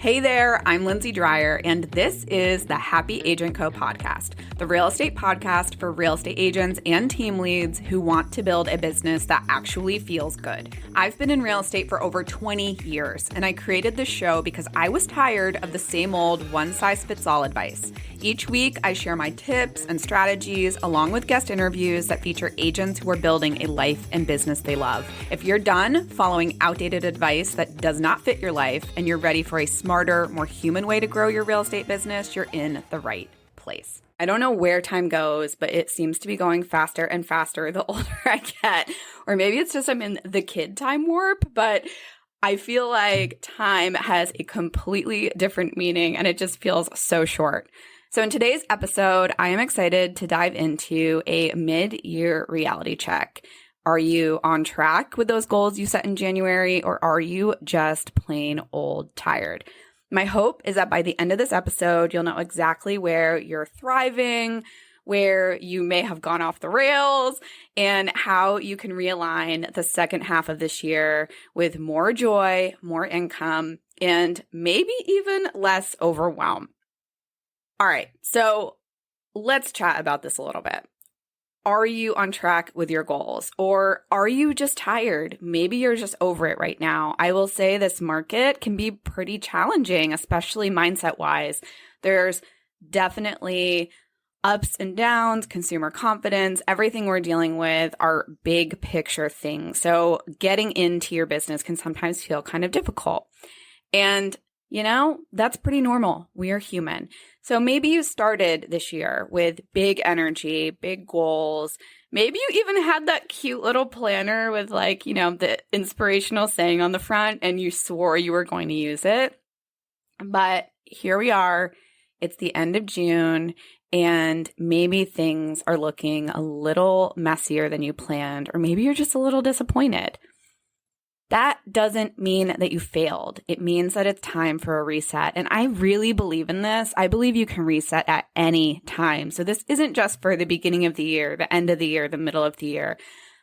Hey there, I'm Lindsay Dreyer, and this is the Happy Agent Co. podcast, the real estate podcast for real estate agents and team leads who want to build a business that actually feels good. I've been in real estate for over 20 years, and I created this show because I was tired of the same old one-size-fits-all advice. Each week, I share my tips and strategies along with guest interviews that feature agents who are building a life and business they love. If you're done following outdated advice that does not fit your life and you're ready for a smarter, more human way to grow your real estate business, you're in the right place. I don't know where time goes, but it seems to be going faster and faster the older I get. Or maybe it's just I'm in the kid time warp, but I feel like time has a completely different meaning and it just feels so short. So in today's episode, I am excited to dive into a mid-year reality check. Are you on track with those goals you set in January, or are you just plain old tired? My hope is that by the end of this episode, you'll know exactly where you're thriving, where you may have gone off the rails, and how you can realign the second half of this year with more joy, more income, and maybe even less overwhelm. All right, so let's chat about this a little bit. Are you on track with your goals, or are you just tired? Maybe you're just over it right now. I will say this market can be pretty challenging, especially mindset-wise. There's definitely ups and downs, consumer confidence, everything we're dealing with are big picture things. So getting into your business can sometimes feel kind of difficult. And that's pretty normal. We are human. So maybe you started this year with big energy, big goals. Maybe you even had that cute little planner with the inspirational saying on the front and you swore you were going to use it. But here we are. It's the end of June and maybe things are looking a little messier than you planned, or maybe you're just a little disappointed. That doesn't mean that you failed. It means that it's time for a reset. And I really believe in this. I believe you can reset at any time. So this isn't just for the beginning of the year, the end of the year, the middle of the year.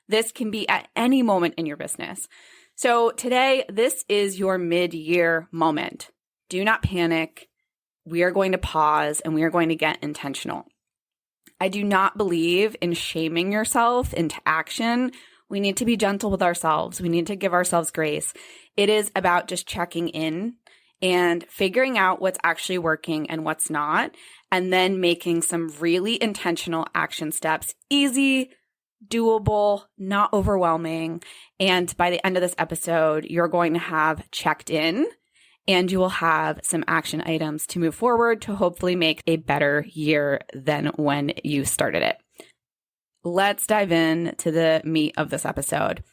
This can be at any moment in your business. So today, this is your mid-year moment. Do not panic. We are going to pause and we are going to get intentional. I do not believe in shaming yourself into action. We need to be gentle with ourselves. We need to give ourselves grace. It is about just checking in and figuring out what's actually working and what's not, and then making some really intentional action steps, easy, doable, not overwhelming. And by the end of this episode, you're going to have checked in and you will have some action items to move forward to hopefully make a better year than when you started it. Let's dive in to the meat of this episode.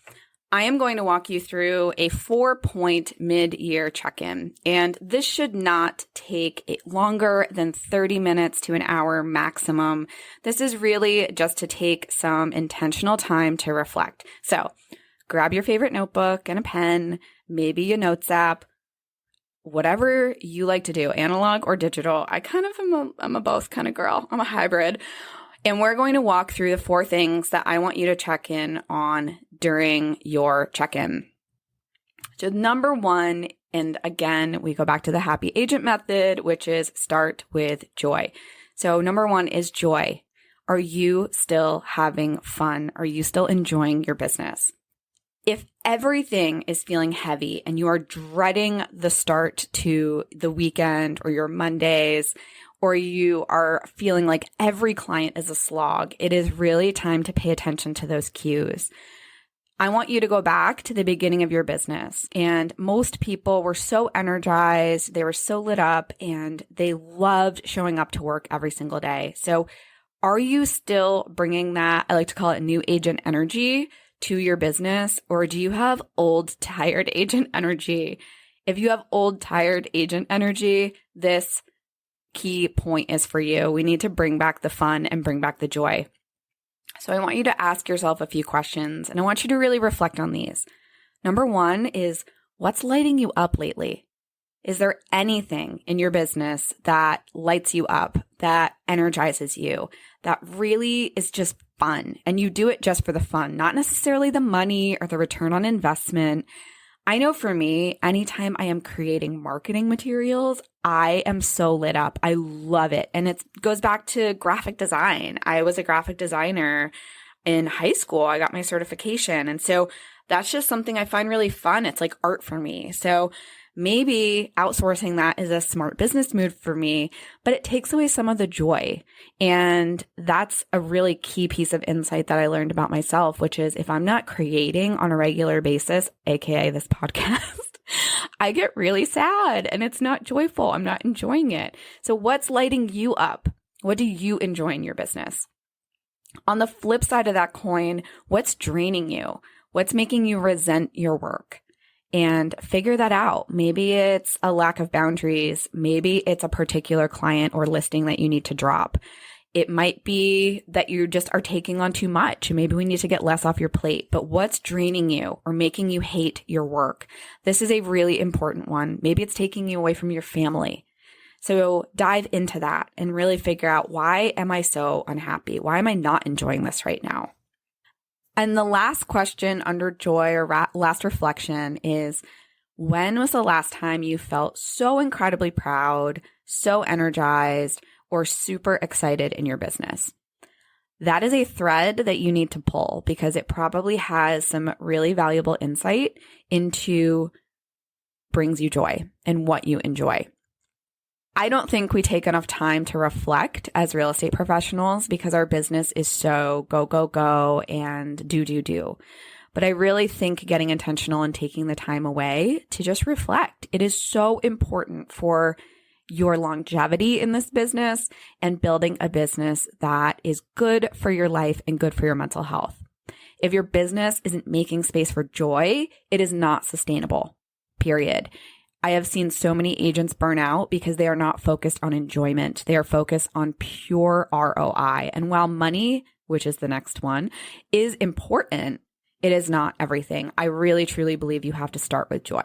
I am going to walk you through a 4-point mid-year check-in, and this should not take longer than 30 minutes to an hour maximum. This is really just to take some intentional time to reflect. So grab your favorite notebook and a pen, maybe a notes app, whatever you like to do, analog or digital. I'm a both kind of girl. I'm a hybrid. And we're going to walk through the 4 things that I want you to check in on during your check-in. So number 1, and again, we go back to the happy agent method, which is start with joy. So number 1 is joy. Are you still having fun? Are you still enjoying your business? If everything is feeling heavy and you are dreading the start to the weekend or your Mondays, or you are feeling like every client is a slog, it is really time to pay attention to those cues. I want you to go back to the beginning of your business. And most people were so energized, they were so lit up, and they loved showing up to work every single day. So are you still bringing that, I like to call it new agent energy, to your business? Or do you have old, tired agent energy? If you have old, tired agent energy, this key point is for you. We need to bring back the fun and bring back the joy. So I want you to ask yourself a few questions, and I want you to really reflect on these. Number 1 is, what's lighting you up lately? Is there anything in your business that lights you up, that energizes you, that really is just fun, and you do it just for the fun, not necessarily the money or the return on investment? I know for me, anytime I am creating marketing materials, I am so lit up. I love it. And it goes back to graphic design. I was a graphic designer in high school. I got my certification. And so that's just something I find really fun. It's like art for me. So maybe outsourcing that is a smart business move for me, but it takes away some of the joy. And that's a really key piece of insight that I learned about myself, which is if I'm not creating on a regular basis, AKA this podcast, I get really sad and it's not joyful. I'm not enjoying it. So what's lighting you up? What do you enjoy in your business? On the flip side of that coin, what's draining you? What's making you resent your work? And figure that out. Maybe it's a lack of boundaries. Maybe it's a particular client or listing that you need to drop. It might be that you just are taking on too much. Maybe we need to get less off your plate. But what's draining you or making you hate your work? This is a really important one. Maybe it's taking you away from your family. So dive into that and really figure out, why am I so unhappy? Why am I not enjoying this right now? And the last question under joy or last reflection is, when was the last time you felt so incredibly proud, so energized, or super excited in your business? That is a thread that you need to pull because it probably has some really valuable insight into brings you joy and what you enjoy. I don't think we take enough time to reflect as real estate professionals because our business is so go, go, go and do. But I really think getting intentional and taking the time away to just reflect, it is so important for your longevity in this business and building a business that is good for your life and good for your mental health. If your business isn't making space for joy, it is not sustainable, period. I have seen so many agents burn out because they are not focused on enjoyment. They are focused on pure ROI. And while money, which is the next one, is important, it is not everything. I really, truly believe you have to start with joy.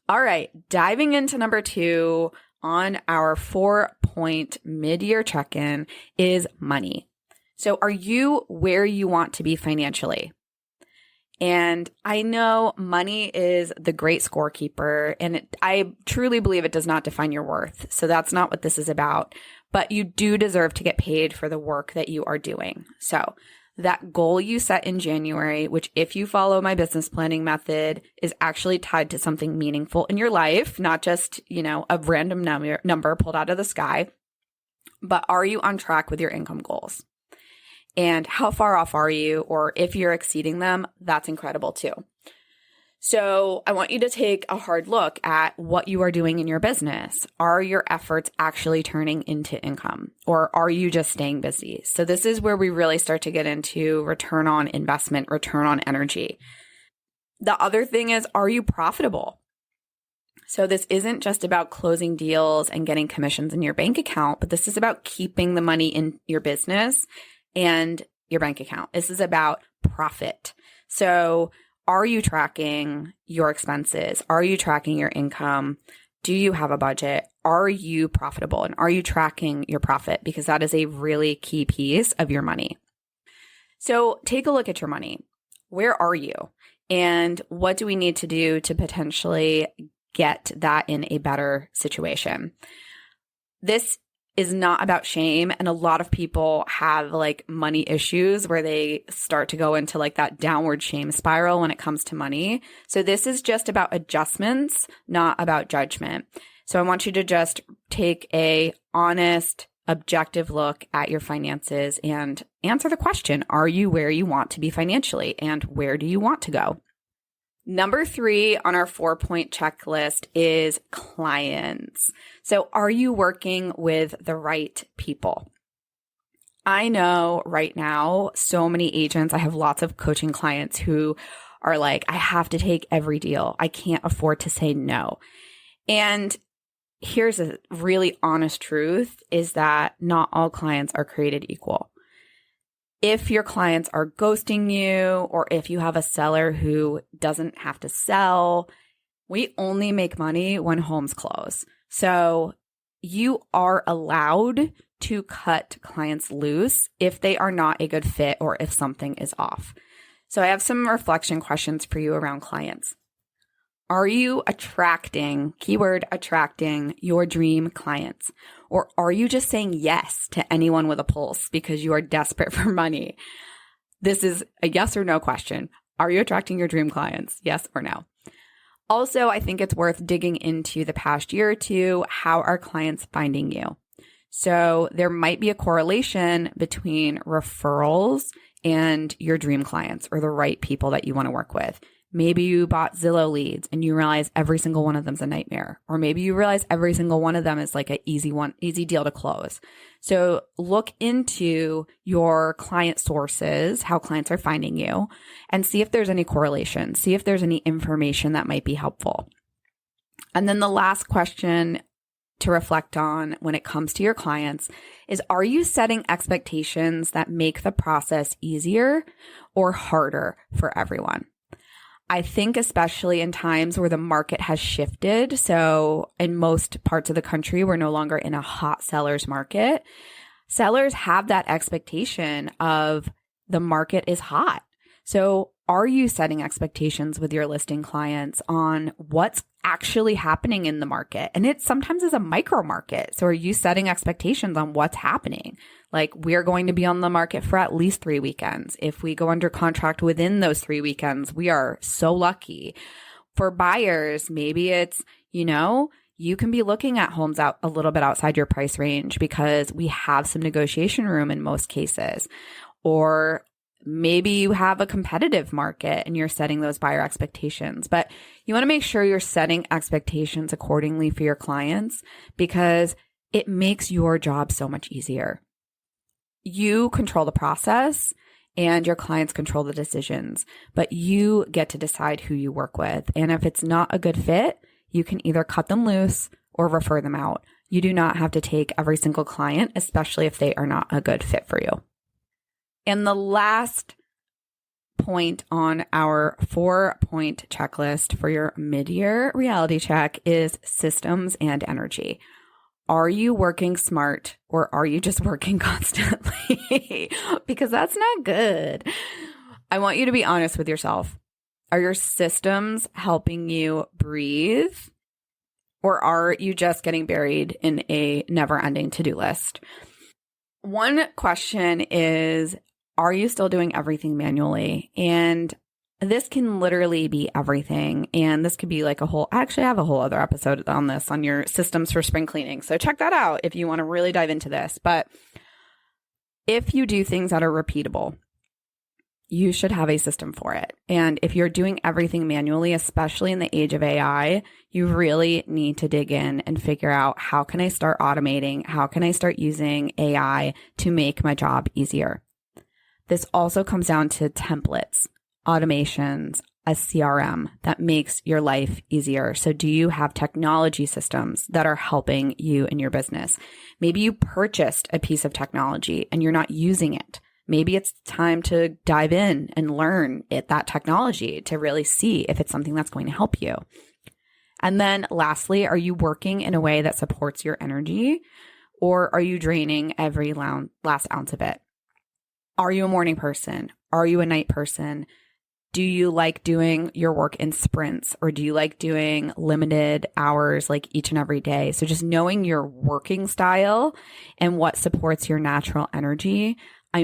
All right, diving into number 2 on our 4-point mid-year check-in is money. So are you where you want to be financially? And I know money is the great scorekeeper, and I truly believe it does not define your worth. So that's not what this is about. But you do deserve to get paid for the work that you are doing. So that goal you set in January, which if you follow my business planning method, is actually tied to something meaningful in your life, not just, a random number pulled out of the sky. But are you on track with your income goals? And how far off are you? Or if you're exceeding them, that's incredible too. So I want you to take a hard look at what you are doing in your business. Are your efforts actually turning into income? Or are you just staying busy? So this is where we really start to get into return on investment, return on energy. The other thing is, are you profitable? So this isn't just about closing deals and getting commissions in your bank account, but this is about keeping the money in your business and your bank account. This is about profit. So are you tracking your expenses? Are you tracking your income? Do you have a budget? Are you profitable? And are you tracking your profit? Because that is a really key piece of your money. So take a look at your money. Where are you? And what do we need to do to potentially get that in a better situation? This is not about shame. And a lot of people have money issues where they start to go into that downward shame spiral when it comes to money. So this is just about adjustments, not about judgment. So I want you to just take a honest, objective look at your finances and answer the question, are you where you want to be financially? And where do you want to go? Number 3 on our 4-point checklist is clients. So are you working with the right people? I know right now, so many agents, I have lots of coaching clients who are like, I have to take every deal. I can't afford to say no. And here's a really honest truth is that not all clients are created equal. If your clients are ghosting you, or if you have a seller who doesn't have to sell, we only make money when homes close. So you are allowed to cut clients loose if they are not a good fit or if something is off. So I have some reflection questions for you around clients. Are you attracting, keyword attracting, your dream clients? Or are you just saying yes to anyone with a pulse because you are desperate for money? This is a yes or no question. Are you attracting your dream clients? Yes or no? Also, I think it's worth digging into the past year or two. How are clients finding you? So there might be a correlation between referrals and your dream clients or the right people that you want to work with. Maybe you bought Zillow leads and you realize every single one of them is a nightmare. Or maybe you realize every single one of them is like an easy deal to close. So look into your client sources, how clients are finding you, and see if there's any correlation. See if there's any information that might be helpful. And then the last question to reflect on when it comes to your clients is, are you setting expectations that make the process easier or harder for everyone? I think especially in times where the market has shifted. So in most parts of the country, we're no longer in a hot seller's market. Sellers have that expectation of the market is hot. So are you setting expectations with your listing clients on what's actually happening in the market? And it sometimes is a micro market. So are you setting expectations on what's happening? Like, we're going to be on the market for at least 3 weekends. If we go under contract within those 3 weekends, we are so lucky. For buyers, maybe it's, you can be looking at homes out a little bit outside your price range because we have some negotiation room in most cases. Or maybe you have a competitive market and you're setting those buyer expectations, but you want to make sure you're setting expectations accordingly for your clients because it makes your job so much easier. You control the process and your clients control the decisions, but you get to decide who you work with. And if it's not a good fit, you can either cut them loose or refer them out. You do not have to take every single client, especially if they are not a good fit for you. And the last point on our 4-point checklist for your mid-year reality check is systems and energy. Are you working smart or are you just working constantly? Because that's not good. I want you to be honest with yourself. Are your systems helping you breathe or are you just getting buried in a never-ending to-do list? One question is, are you still doing everything manually? And this can literally be everything. And this could be like I actually have a whole other episode on this, on your systems for spring cleaning. So check that out if you want to really dive into this. But if you do things that are repeatable, you should have a system for it. And if you're doing everything manually, especially in the age of AI, you really need to dig in and figure out, how can I start automating? How can I start using AI to make my job easier? This also comes down to templates, automations, a CRM that makes your life easier. So do you have technology systems that are helping you in your business? Maybe you purchased a piece of technology and you're not using it. Maybe it's time to dive in and learn that technology to really see if it's something that's going to help you. And then lastly, are you working in a way that supports your energy, or are you draining every last ounce of it? Are you a morning person? Are you a night person? Do you like doing your work in sprints, or do you like doing limited hours like each and every day? So just knowing your working style and what supports your natural energy.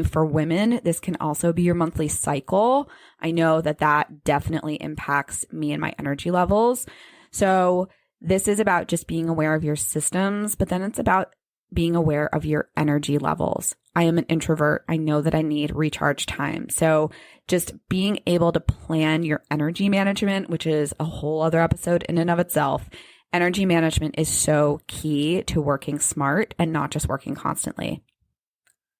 For women, this can also be your monthly cycle. I know that definitely impacts me and my energy levels. So this is about just being aware of your systems, but then it's about being aware of your energy levels. I am an introvert. I know that I need recharge time. So just being able to plan your energy management, which is a whole other episode in and of itself. Energy management is so key to working smart and not just working constantly.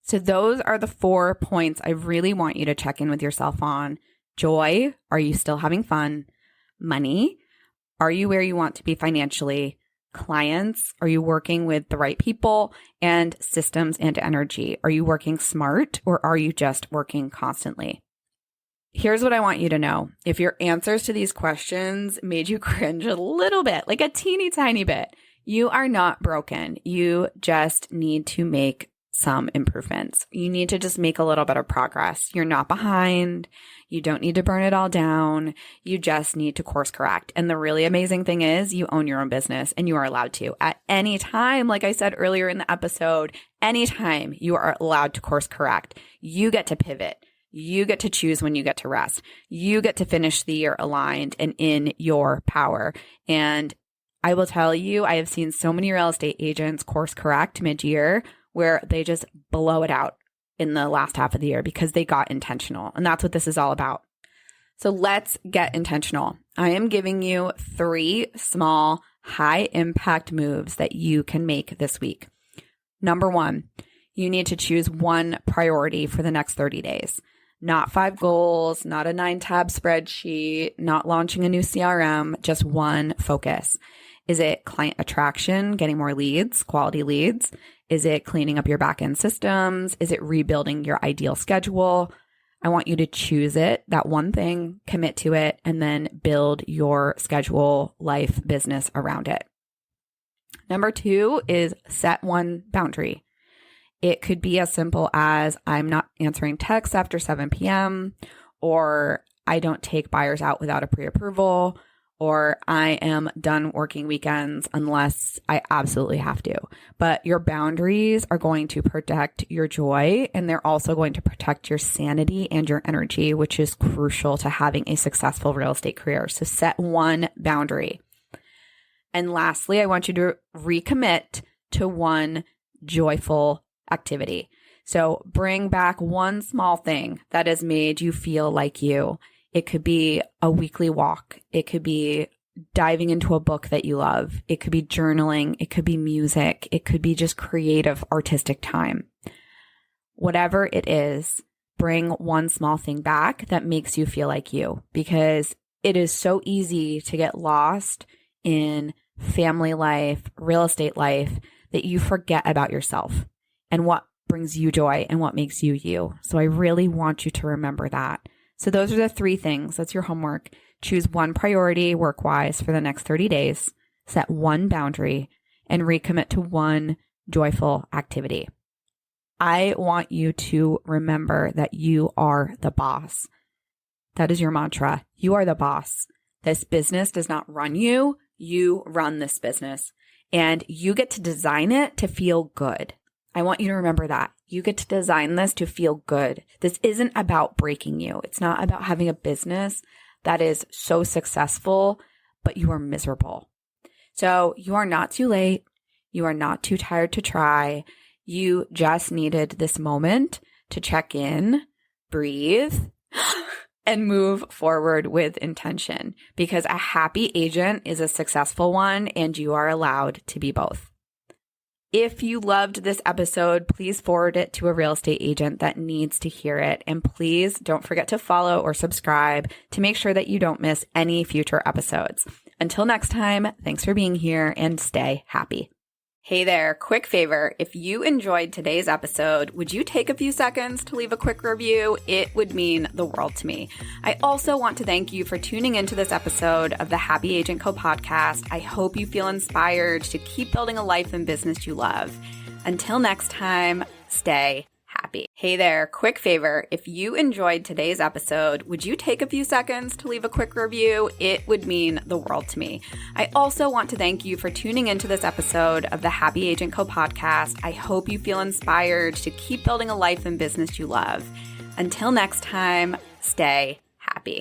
So those are the 4 points I really want you to check in with yourself on. Joy, are you still having fun? Money, are you where you want to be financially? Clients, are you working with the right people? And systems and energy, are you working smart or are you just working constantly? Here's what I want you to know. If your answers to these questions made you cringe a little bit, like a teeny tiny bit, you are not broken. You just need to make some improvements. You need to just make a little bit of progress. You're not behind. You don't need to burn it all down. You just need to course correct. And the really amazing thing is you own your own business and you are allowed to at any time. Like I said earlier in the episode, anytime you are allowed to course correct. You get to pivot. You get to choose when you get to rest. You get to finish the year aligned and in your power. And I will tell you, I have seen so many real estate agents course correct mid-year where they just blow it out in the last half of the year because they got intentional. And that's what this is all about. So let's get intentional. I am giving you 3 small, high impact moves that you can make this week. Number 1, you need to choose one priority for the next 30 days. Not 5 goals, not a 9-tab spreadsheet, not launching a new CRM, just one focus. Is it client attraction, getting more leads, quality leads? Is it cleaning up your back-end systems? Is it rebuilding your ideal schedule? I want you to choose it, that one thing, commit to it, and then build your schedule, life, business around it. Number 2 is set one boundary. It could be as simple as I'm not answering texts after 7 p.m., or I don't take buyers out without a pre-approval, or I am done working weekends unless I absolutely have to. But your boundaries are going to protect your joy, and they're also going to protect your sanity and your energy, which is crucial to having a successful real estate career. So set one boundary. And lastly, I want you to recommit to one joyful activity. So bring back one small thing that has made you feel like you. It could be a weekly walk. It could be diving into a book that you love. It could be journaling. It could be music. It could be just creative, artistic time. Whatever it is, bring one small thing back that makes you feel like you, because it is so easy to get lost in family life, real estate life, that you forget about yourself and what brings you joy and what makes you you. So I really want you to remember that. So those are the 3 things. That's your homework. Choose one priority work-wise for the next 30 days, set one boundary, and recommit to one joyful activity. I want you to remember that you are the boss. That is your mantra. You are the boss. This business does not run you. You run this business, and you get to design it to feel good. I want you to remember that. You get to design this to feel good. This isn't about breaking you. It's not about having a business that is so successful, but you are miserable. So you are not too late. You are not too tired to try. You just needed this moment to check in, breathe, and move forward with intention, because a happy agent is a successful one, and you are allowed to be both. If you loved this episode, please forward it to a real estate agent that needs to hear it. And please don't forget to follow or subscribe to make sure that you don't miss any future episodes. Until next time, thanks for being here and stay happy. Hey there, quick favor. If you enjoyed today's episode, would you take a few seconds to leave a quick review? It would mean the world to me. I also want to thank you for tuning into this episode of the Happy Agent Co podcast. I hope you feel inspired to keep building a life and business you love. Until next time, stay happy. Hey there, quick favor. If you enjoyed today's episode, would you take a few seconds to leave a quick review? It would mean the world to me. I also want to thank you for tuning into this episode of the Happy Agent Co podcast. I hope you feel inspired to keep building a life and business you love. Until next time, stay happy.